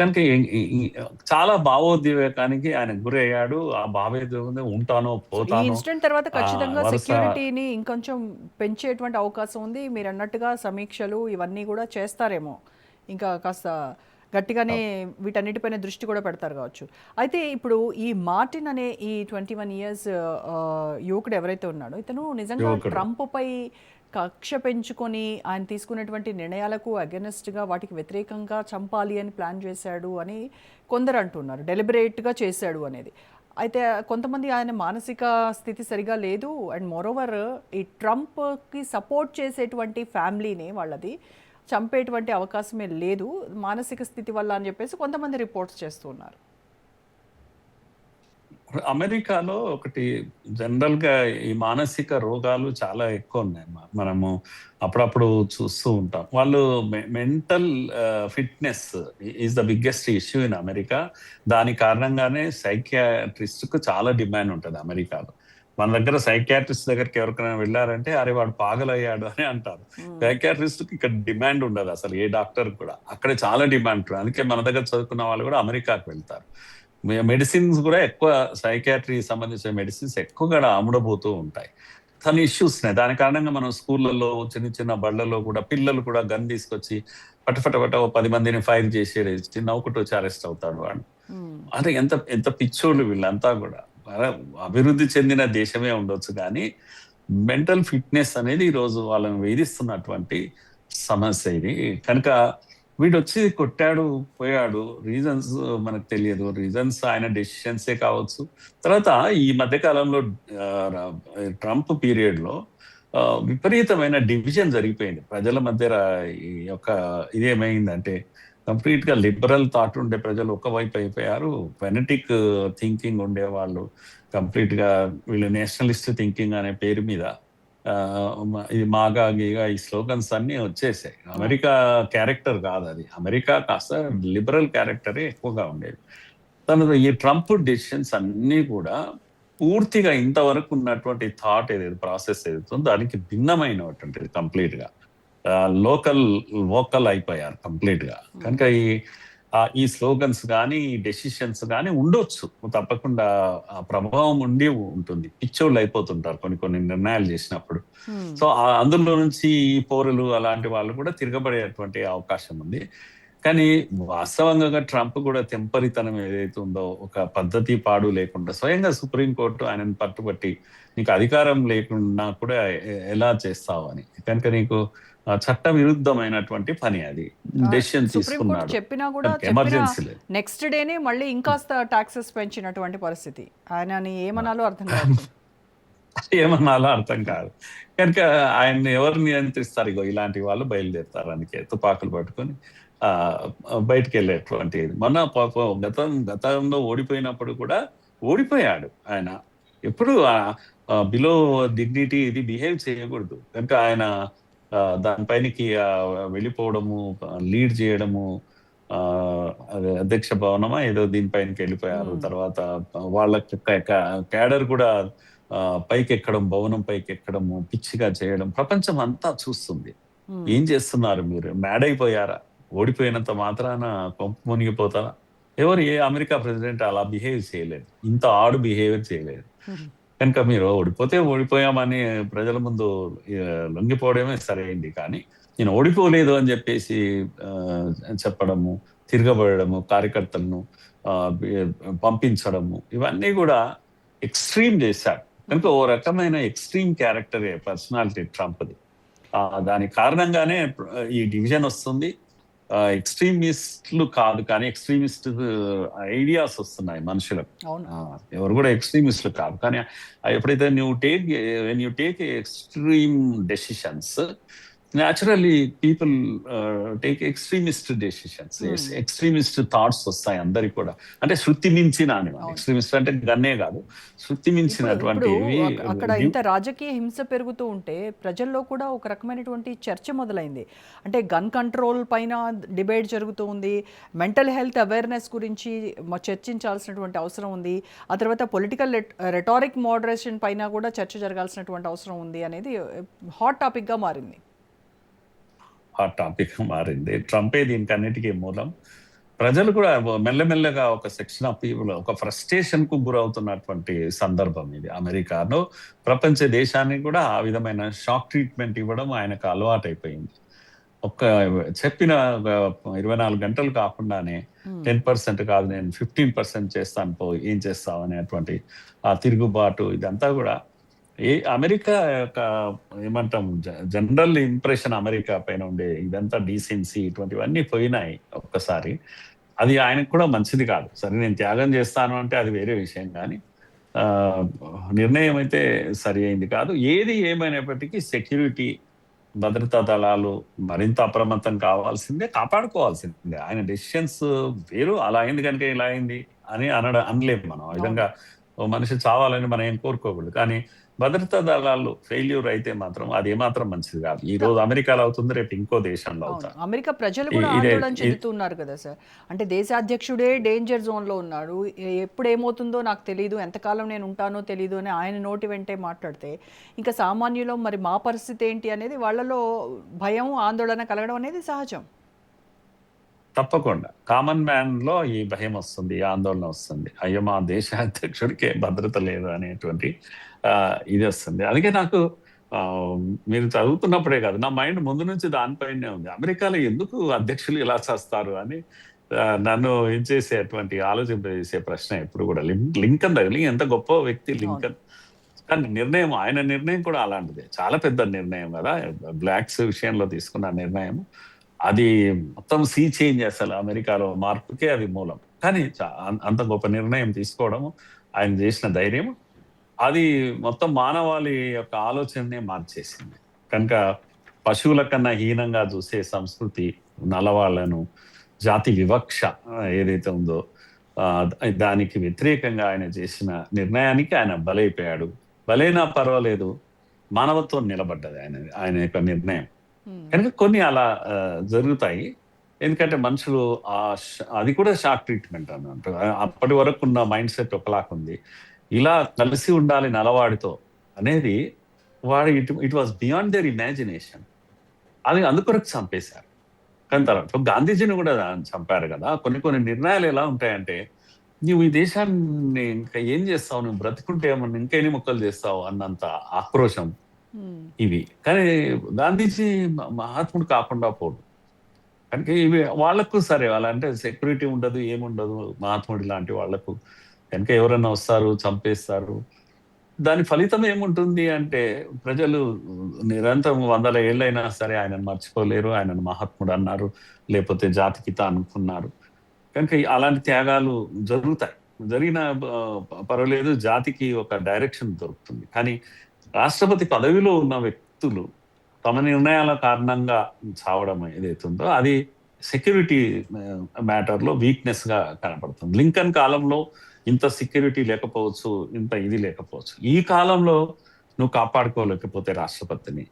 కనుక చాలా భావోద్వేగానికి ఆయన గురయ్యాడు. ఆ భావోద్వేగం ఉంటానో సో ఈ పోతానో ఇన్సిడెంట్ తర్వాత ఖచ్చితంగా వరుస సెక్యూరిటీని ఇంకొంచెం పెంచేటువంటి అవకాశం ఉంది. మీరన్నట్టుగా సమీక్షలు ఇవన్నీ కూడా చేస్తారేమో. ఇంకా కాస్త గట్టిగానే వీటన్నిటిపైన దృష్టి కూడా పెడతారు కావచ్చు. అయితే ఇప్పుడు ఈ మార్టిన్ అనే ఈ 21 ఇయర్స్ యువకుడు ఎవరైతే ఉన్నాడో ఇతను నిజంగా యువకుడు. ట్రంప్పై కక్ష పెంచుకొని ఆయన తీసుకున్నటువంటి నిర్ణయాలకు అగెనెస్ట్గా వాటికి వ్యతిరేకంగా చంపాలి అని ప్లాన్ చేశాడు అని కొందరు అంటున్నారు. డెలిబరేట్గా చేశాడు అనేది. అయితే కొంతమంది ఆయన మానసిక స్థితి సరిగా లేదు అండ్ మోరోవర్ ఈ ట్రంప్కి సపోర్ట్ చేసేటువంటి ఫ్యామిలీని వాళ్ళది చంపేటువంటి అవకాశమే లేదు మానసిక స్థితి వల్ల అని చెప్పేసి కొంతమంది రిపోర్ట్స్ చేస్తున్నారు. అమెరికాలో ఒకటి జనరల్ గా ఈ మానసిక రోగాలు చాలా ఎక్కువ ఉన్నాయి. మనము అప్పుడప్పుడు చూస్తూ ఉంటాం. వాళ్ళు mental fitness is the biggest issue in America. దాని కారణంగానే సైకియాట్రిస్ట్ కు చాలా డిమాండ్ ఉంటుంది అమెరికాలో. మన దగ్గర సైకియాట్రిస్ట్ దగ్గరికి ఎవరికైనా వెళ్ళారంటే అరే వాడు పాగలయ్యాడు అని అంటారు. సైకియాట్రిస్ట్ కి ఇక్కడ డిమాండ్ ఉండదు అసలు, ఏ డాక్టర్ కూడా. అక్కడ చాలా డిమాండ్ ఉంటుంది. అందుకే మన దగ్గర చదువుకున్న వాళ్ళు కూడా అమెరికాకు వెళ్తారు. మెడిసిన్స్ కూడా ఎక్కువ, సైకాట్రీ సంబంధించిన మెడిసిన్స్ ఎక్కువగా అమ్ముడబోతూ ఉంటాయి. తన ఇష్యూస్ దాని కారణంగా మనం స్కూళ్ళల్లో చిన్న చిన్న బళ్ళల్లో కూడా పిల్లలు కూడా గన్ తీసుకొచ్చి పటపట 10 మందిని ఫైర్ చేసి నవ్వుకుంటూ వచ్చి అరెస్ట్ అవుతాడు వాడు. అంటే ఎంత ఎంత పిచ్చోళ్ళు వీళ్ళంతా కూడా. అభివృద్ధి చెందిన దేశమే ఉండొచ్చు కానీ మెంటల్ ఫిట్నెస్ అనేది ఈరోజు వాళ్ళని వేధిస్తున్నటువంటి సమస్య ఇది. కనుక వీడు వచ్చి కొట్టాడు పోయాడు, రీజన్స్ మనకు తెలియదు. రీజన్స్ ఆయన డెసిషన్సే కావచ్చు. తర్వాత ఈ మధ్య కాలంలో ట్రంప్ పీరియడ్ లో విపరీతమైన డివిజన్ జరిగిపోయింది ప్రజల మధ్య. ఈ యొక్క ఇదేమైందంటే కంప్లీట్ గా లిబరల్ థాట్ ఉండే ప్రజలు ఒకవైపు అయిపోయారు, ఫెనటిక్ థింకింగ్ ఉండే వాళ్ళు కంప్లీట్ గా వీళ్ళు నేషనలిస్ట్ థింకింగ్ అనే పేరు మీద ఇది మాగా గీగా ఈ స్లోగన్స్ అన్ని వచ్చేసాయి. అమెరికా క్యారెక్టర్ కాదు అది. అమెరికా కాస్త లిబరల్ క్యారెక్టరే ఎక్కువగా ఉండేది. తన ఈ ట్రంప్ డెసిషన్స్ అన్ని కూడా పూర్తిగా ఇంతవరకు ఉన్నటువంటి థాట్ ఏదైతే ప్రాసెస్ ఏదైతుందో దానికి భిన్నమైనటువంటిది. కంప్లీట్ గా వోకల్ అయిపోయారు కంప్లీట్ గా. కనుక ఈ స్లోగన్స్ కానీ ఈ డెసిషన్స్ కానీ ఉండొచ్చు, తప్పకుండా ఆ ప్రభావం ఉండి ఉంటుంది. పిచ్చోళ్ళు అయిపోతుంటారు కొన్ని నిర్ణయాలు చేసినప్పుడు. సో అందులో నుంచి ఈ పౌరులు అలాంటి వాళ్ళు కూడా తిరగబడేటువంటి అవకాశం ఉంది. కానీ వాస్తవంగా ట్రంప్ కూడా తెంపరితనం ఏదైతే ఉందో, ఒక పద్ధతి పాడు లేకుండా స్వయంగా సుప్రీంకోర్టు ఆయనను పట్టుబట్టి నీకు అధికారం లేకుండా కూడా ఎలా చేస్తావు అని, కనుక నీకు చట్ట విరుద్ధమైనటువంటి పని అది డెసిషన్ తీసుకున్నాడు. చెప్పినా కూడా ఎమర్జెన్సీ లేదు, నెక్స్ట్ డేనే మళ్ళీ ఇంకాస్త టాక్సెస్ పెంచినటువంటి పరిస్థితి. ఆయనని ఏమనాలో అర్థం కాదు. ఏమన్నాలో అర్థం కాదు. కనుక ఆయన్ని ఎవరు నియంత్రిస్తారు? ఇగో ఇలాంటి వాళ్ళు బయలుదేరుతారు. అందుకే తుపాకులు పట్టుకొని బయటకు వెళ్ళేటువంటి. మొన్న గతంలో ఓడిపోయినప్పుడు కూడా ఓడిపోయాడు ఆయన. ఎప్పుడు బిలో డిగ్నిటీ ఇది బిహేవ్ చేయకూడదు. కనుక ఆయన దానిపైనకి వెళ్ళిపోవడము, లీడ్ చేయడము, అధ్యక్ష భవనమా ఏదో దీనిపైనకి వెళ్ళిపోయారు. తర్వాత వాళ్ళ క్యాడర్ కూడా పైకి ఎక్కడం, భవనం పైకి ఎక్కడము, పిచ్చిగా చేయడం ప్రపంచం అంతా చూస్తుంది. ఏం చేస్తున్నారు మీరు? మ్యాడ్ అయిపోయారా? ఓడిపోయినంత మాత్రాన కొంప మునిగిపోతారా? ఏ అమెరికా ప్రెసిడెంట్ అలా బిహేవ్ చేయలేదు, ఇంత ఆడు బిహేవియర్ చేయలేదు. కనుక మీరు ఓడిపోతే ఓడిపోయామని ప్రజల ముందు లొంగిపోవడమే సరైంది. కానీ నేను ఓడిపోలేదు అని చెప్పేసి చెప్పడము, తిరగబడము, కార్యకర్తలను పంపించడము, ఇవన్నీ కూడా ఎక్స్ట్రీమ్ చేశాడు. కనుక ఓ రకమైన ఎక్స్ట్రీమ్ క్యారెక్టరే పర్సనాలిటీ ట్రంప్ది. దాని కారణంగానే ఈ డివిజన్ వస్తుంది. ఎక్స్ట్రీమిస్టులు కాదు కానీ ఎక్స్ట్రీమిస్ట్ ఐడియాస్ వస్తున్నాయి మనుషులకు. ఎవరు కూడా ఎక్స్ట్రీమిస్టులు కాదు కానీ ఎప్పుడైతే when you take extreme decisions, naturally people take extremist decisions, extremist thoughts వస్తాయి అందరికి కూడా. అంటే శృతి మించిన ఎక్స్ట్రీమిస్ట్ అంటే గన్నే కాదు, శృతి మించినటువంటి. అక్కడ ఇంత రాజకీయ హింస పెరుగుతూ ఉంటే ప్రజల్లో కూడా ఒక రకమైనటువంటి చర్చ మొదలైంది. అంటే గన్ కంట్రోల్ పైన డిబేట్ జరుగుతూ ఉంది, మెంటల్ హెల్త్ అవేర్నెస్ గురించి చర్చించాల్సినటువంటి అవసరం ఉంది, ఆ తర్వాత పొలిటికల్ రెటారిక్ మోడరేషన్ పైన కూడా చర్చ జరగాల్సినటువంటి అవసరం ఉంది అనేది హాట్ టాపిక్గా మారింది. హాట్ టాపిక్ మారింది. ట్రంపే దీనికి అన్నిటికీ మూలం. ప్రజలు కూడా మెల్లమెల్లగా ఒక సెక్షన్ ఆఫ్ పీపుల్ ఒక ఫ్రస్ట్రేషన్ కు గురవుతున్నటువంటి సందర్భం ఇది. అమెరికాలో ప్రపంచ దేశానికి కూడా ఆ విధమైన షాక్ ట్రీట్మెంట్ ఇవ్వడం ఆయనకు అలవాటైపోయింది. ఒక్క చెప్పిన ఒక 24 గంటలు కాకుండానే 10% కాదు నేను 15% చేస్తాను పో ఏం చేస్తావు అనేటువంటి ఆ తిరుగుబాటు ఇదంతా కూడా అమెరికా యొక్క ఏమంటాం జనరల్ ఇంప్రెషన్ అమెరికా పైన ఉండే ఇదంతా డీసెన్సీ ఇటువంటివన్నీ పోయినాయి ఒక్కసారి. అది ఆయనకు కూడా మంచిది కాదు. సరే నేను త్యాగం చేస్తాను అంటే అది వేరే విషయం, కానీ ఆ నిర్ణయం అయితే సరి అయింది కాదు. ఏది ఏమైనప్పటికీ సెక్యూరిటీ భద్రతా దళాలు మరింత అప్రమత్తం కావాల్సిందే, కాపాడుకోవాల్సిందే. ఆయన డెసిషన్స్ వేరు, అలా అయింది కనుక ఇలా అయింది అని అనలేము మనం. ఆ అవును. విధంగా ఓ మనిషి చావాలని మనం ఏం కోరుకోకూడదు. కానీ భద్రతా దళాలు ఫెయిల్యూర్ అయితే మాత్రం అది ఏమాత్రం మంచిది కాదు. ఈ రోజు అమెరికాలో అవుతుంది, రేపు ఇంకో దేశంలో అవును. అవుతారు. అమెరికా ప్రజలు కూడా ఇదే ఆందోళన చెందుతున్నారు కదా సార్. అంటే దేశాధ్యక్షుడే డేంజర్ జోన్‌లో ఉన్నాడు. ఎప్పుడు ఏమవుతుందో నాకు తెలీదు. ఎంతకాలం నేను ఉంటానో తెలీదు అని ఆయన నోటి వెంటే మాట్లాడితే, ఇంకా సామాన్యులం మరి మా పరిస్థితి ఏంటి అనేది వాళ్ళలో భయం, ఆందోళన కలగడం అనేది సహజం. తప్పకుండా కామన్ మ్యాన్ లో ఈ భయం వస్తుంది, ఈ ఆందోళన వస్తుంది. అయ్యో మా దేశ అధ్యక్షుడికే భద్రత లేదు అనేటువంటి ఇది వస్తుంది. అందుకే నాకు ఆ, మీరు చదువుతున్నప్పుడే కాదు, నా మైండ్ ముందు నుంచి దానిపైనే ఉంది. అమెరికాలో ఎందుకు అధ్యక్షులు ఇలా చేస్తారు అని నన్ను ఏం చేసేటువంటి ఆలోచింపజేసే ప్రశ్న ఎప్పుడు కూడా. లింకన్ దగ్గర ఎంత గొప్ప వ్యక్తి అవును. లింకన్, కానీ నిర్ణయం ఆయన నిర్ణయం కూడా అలాంటిదే, చాలా పెద్ద నిర్ణయం కదా. బ్లాక్స్ విషయంలో తీసుకున్న నిర్ణయం అది మొత్తం సీ చేంజ్, అసలు అమెరికాలో మార్పుకే అది మూలం. కానీ అంత గొప్ప నిర్ణయం తీసుకోవడం, ఆయన చేసిన ధైర్యం, అది మొత్తం మానవాళి యొక్క ఆలోచననే మార్చేసింది. కనుక పశువుల కన్నా హీనంగా చూసే సంస్కృతి, నల్లవాళ్లను, జాతి వివక్ష ఏదైతే ఉందో దానికి వ్యతిరేకంగా ఆయన చేసిన నిర్ణయానికి ఆయన బలైపోయాడు. బలైనా పర్వాలేదు, మానవత్వం నిలబడ్డది ఆయన యొక్క నిర్ణయం. కనుక కొన్ని అలా జరుగుతాయి. ఎందుకంటే మనుషులు అది కూడా షాక్ ట్రీట్మెంట్ అన్నట్టు. అప్పటి వరకు ఉన్న మైండ్ సెట్ ఒకలాగా ఉంది. ఇలా కలిసి ఉండాలి నలవాడితో అనేది వాడు it was beyond there imagination. అది అందుకొరకు చంపేశారు. కానీ తర్వాత గాంధీజీని కూడా చంపారు కదా. కొన్ని కొన్ని నిర్ణయాలు ఎలా ఉంటాయంటే, నువ్వు ఈ దేశాన్ని ఇంకా ఏం చేస్తావు, నువ్వు బ్రతుకుంటే ఏమన్నా ఇంకా ఎన్ని ముక్కలు చేస్తావు అన్నంత ఆక్రోశం ఇవి. కానీ గాంధీజీ మహాత్ముడు కాకుండా పోడు. కనుక ఇవి వాళ్లకు సరే, వాళ్ళ అంటే సెక్యూరిటీ ఉండదు, ఏముండదు మహాత్ముడి లాంటి వాళ్లకు. కనుక ఎవరన్నా వస్తారు, చంపేస్తారు. దాని ఫలితం ఏముంటుంది అంటే, ప్రజలు నిరంతరం 100 ఏళ్ళైనా సరే ఆయనను మర్చిపోలేరు. ఆయనను మహాత్ముడు అన్నారు, లేకపోతే జాతిపిత అనుకున్నారు. కనుక అలాంటి త్యాగాలు జరుగుతాయి. జరిగిన పర్వాలేదు, జాతికి ఒక డైరెక్షన్ దొరుకుతుంది. కానీ రాష్ట్రపతి పదవిలో ఉన్న వ్యక్తులు తమ నిర్ణయాల కారణంగా చావడం ఏదైతుందో అది సెక్యూరిటీ మ్యాటర్లో వీక్నెస్ గా కనపడుతుంది. లింకన్ కాలంలో ఇంత సెక్యూరిటీ లేకపోవచ్చు, ఇంత ఇది లేకపోవచ్చు. ఈ కాలంలో నువ్వు కాపాడుకోలేకపోతే రాష్ట్రపతిని,